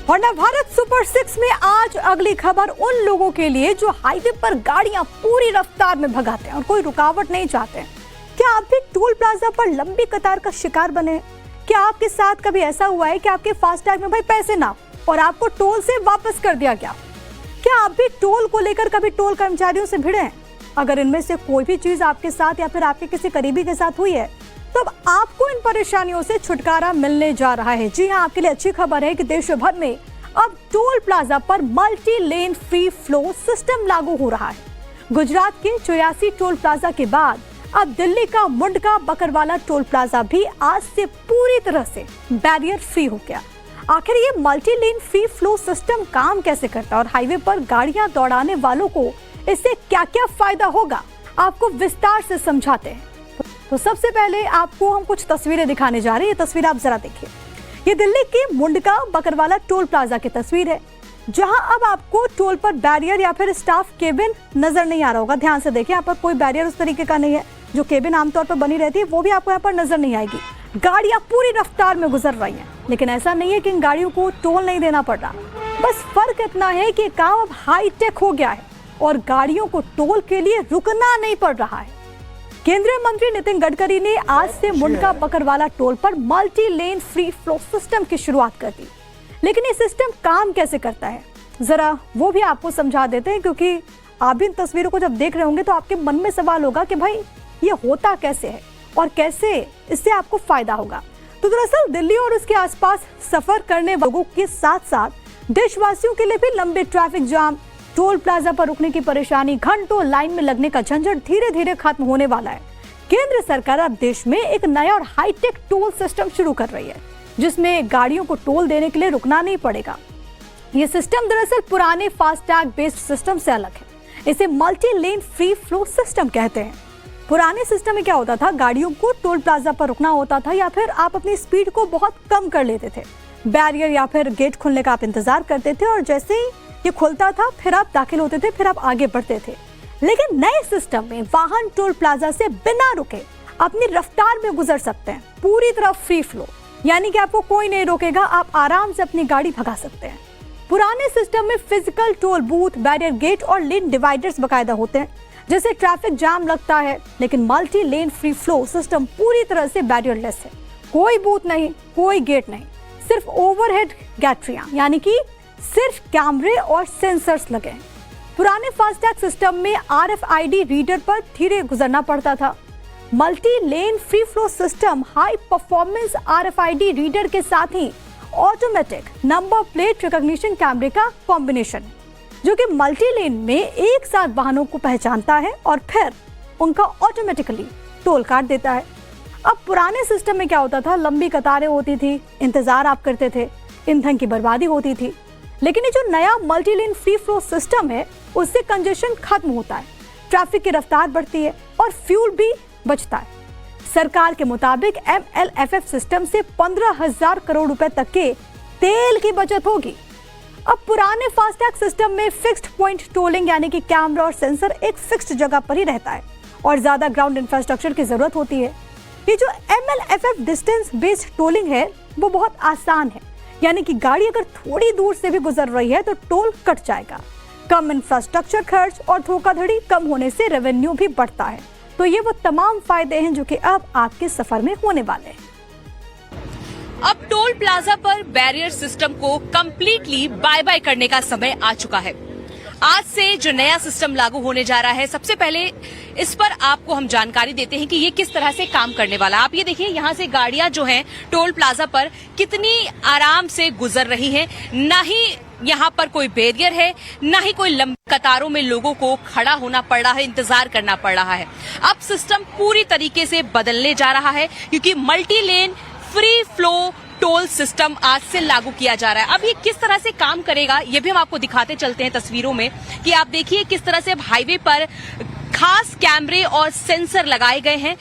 और नवभारत सुपर 6 में आज अगली खबर उन लोगों के लिए जो हाईवे पर गाड़ियां पूरी रफ्तार में भगाते हैं और कोई रुकावट नहीं चाहते हैं। क्या आप भी टोल प्लाजा पर लंबी कतार का शिकार बने? क्या आपके साथ कभी ऐसा हुआ है कि आपके फास्टैग में भाई पैसे ना और आपको टोल से वापस कर दिया गया? क्या आप भी टोल को लेकर कभी टोल कर्मचारियों से भिड़े हैं? अगर इनमें से कोई भी चीज आपके साथ या फिर आपके किसी करीबी के साथ हुई है तो अब आपको इन परेशानियों से छुटकारा मिलने जा रहा है। जी हां, आपके लिए अच्छी खबर है कि देश भर में अब टोल प्लाजा पर multi lane free flow system लागू हो रहा है। गुजरात के 84 टोल प्लाजा के बाद अब दिल्ली का मुंडका बकरवाला टोल प्लाजा भी आज से पूरी तरह से बैरियर फ्री हो गया। आखिर ये multi lane free flow system काम कैसे करता है और हाईवे पर गाड़ियां दौड़ाने वालों को इससे क्या क्या फायदा होगा, आपको विस्तार से समझाते हैं। तो सबसे पहले आपको हम कुछ तस्वीरें दिखाने जा रहे हैं। ये तस्वीर आप जरा देखिए। ये दिल्ली के मुंडका बकरवाला टोल प्लाजा की तस्वीर है, जहां अब आपको टोल पर बैरियर या फिर स्टाफ केबिन नजर नहीं आ रहा होगा। ध्यान से देखिए, यहाँ पर कोई बैरियर उस तरीके का नहीं है। जो केबिन आमतौर पर बनी रहती है वो भी आपको यहाँ पर नजर नहीं आएगी। गाड़ियां पूरी रफ्तार में गुजर रही हैं, लेकिन ऐसा नहीं है कि इन गाड़ियों को टोल नहीं देना पड़ रहा। बस फर्क इतना है कि काम अब हाईटेक हो गया है और गाड़ियों को टोल के लिए रुकना नहीं पड़ रहा है। केंद्रीय मंत्री नितिन गडकरी ने आज से मुंडका बकरवाला टोल पर multi lane free flow system की शुरुआत कर दी। लेकिन ये सिस्टम काम कैसे करता है, जरा वो भी आपको समझा देते हैं, क्योंकि आप भी इन तस्वीरों को जब देख रहे होंगे तो आपके मन में सवाल होगा कि भाई ये होता कैसे है और कैसे इससे आपको फायदा होगा। तो दरअसल दिल्ली और उसके आसपास सफर करने लोगों के साथ साथ देशवासियों के लिए भी लंबे ट्रैफिक जाम, टोल प्लाजा पर रुकने की परेशानी, घंटों लाइन में लगने का झंझट धीरे धीरे खत्म होने वाला है। केंद्र सरकार अब देश में एक नया और हाईटेक टोल सिस्टम शुरू कर रही है, जिसमें गाड़ियों को टोल देने के लिए रुकना नहीं पड़ेगा। ये सिस्टम दरअसल पुराने फास्टैग बेस्ड सिस्टम से अलग है। इसे multi lane free flow system कहते हैं। पुराने सिस्टम में क्या होता था, गाड़ियों को टोल प्लाजा पर रुकना होता था या फिर आप अपनी स्पीड को बहुत कम कर लेते थे। बैरियर या फिर गेट खुलने का आप इंतजार करते थे और जैसे ही ये खुलता था फिर आप दाखिल होते थे, फिर आप आगे बढ़ते थे। लेकिन नए सिस्टम में वाहन टोल प्लाजा से बिना रुके अपनी रफ्तार में गुजर सकते हैं, पूरी तरह फ्री फ्लो, यानी कि आपको कोई नहीं रोकेगा, आप आराम से अपनी गाड़ी भगा सकते हैं। पुराने सिस्टम में physical toll booth, barrier gate और लेन डिवाइडर्स बकायदा होते हैं, जैसे ट्रैफिक जाम लगता है। लेकिन multi lane free flow system पूरी तरह से बैरियरलेस है। कोई बूथ नहीं, कोई गेट नहीं, सिर्फ ओवरहेड गैटरियां, यानी कि सिर्फ कैमरे और सेंसर्स लगे हैं। पुराने फास्टैग सिस्टम में RFID रीडर पर धीरे गुजरना पड़ता था। Multi lane free flow system high performance RFID reader के साथ ही ऑटोमेटिक नंबर प्लेट रिकॉग्निशन कैमरे का कॉम्बिनेशन है, जो कि मल्टी लेन में एक साथ वाहनों को पहचानता है और फिर उनका ऑटोमेटिकली टोल काट देता है। अब पुराने सिस्टम में क्या होता था, लंबी कतारें होती थी, इंतजार आप करते थे, ईंधन की बर्बादी होती थी। लेकिन ये जो नया multi lane free flow system है, उससे कंजेशन खत्म होता है, ट्रैफिक की रफ्तार बढ़ती है और फ्यूल भी बचता है। सरकार के मुताबिक MLFF सिस्टम से 15,000 करोड़ रुपए तक के तेल की बचत होगी। अब पुराने फास्टैग सिस्टम में फिक्स्ड पॉइंट टोलिंग, यानी कि कैमरा और सेंसर एक फिक्स्ड जगह पर ही रहता है और ज्यादा ग्राउंड इंफ्रास्ट्रक्चर की जरूरत होती है। ये जो MLFF डिस्टेंस बेस्ड टोलिंग है वो बहुत आसान है, यानी कि गाड़ी अगर थोड़ी दूर से भी गुजर रही है तो टोल कट जाएगा। कम इंफ्रास्ट्रक्चर खर्च और धोखाधड़ी कम होने से रेवेन्यू भी बढ़ता है। तो ये वो तमाम फायदे हैं जो कि अब आपके सफर में होने वाले हैं। अब टोल प्लाजा पर बैरियर सिस्टम को कंप्लीटली बाय बाय करने का समय आ चुका है। आज से जो नया सिस्टम लागू होने जा रहा है, सबसे पहले इस पर आपको हम जानकारी देते हैं कि ये किस तरह से काम करने वाला है। आप ये देखिए, यहाँ से गाड़ियां जो हैं टोल प्लाजा पर कितनी आराम से गुजर रही हैं। ना ही यहाँ पर कोई बैरियर है, ना ही कोई लंबी कतारों में लोगों को खड़ा होना पड़ रहा है, इंतजार करना पड़ रहा है। अब सिस्टम पूरी तरीके से बदलने जा रहा है, क्योंकि multi lane free flow toll system आज से लागू किया जा रहा है। अब ये किस तरह से काम करेगा ये भी हम आपको दिखाते चलते हैं तस्वीरों में, कि आप देखिए किस तरह से हाईवे पर खास कैमरे और सेंसर लगाए गए हैं।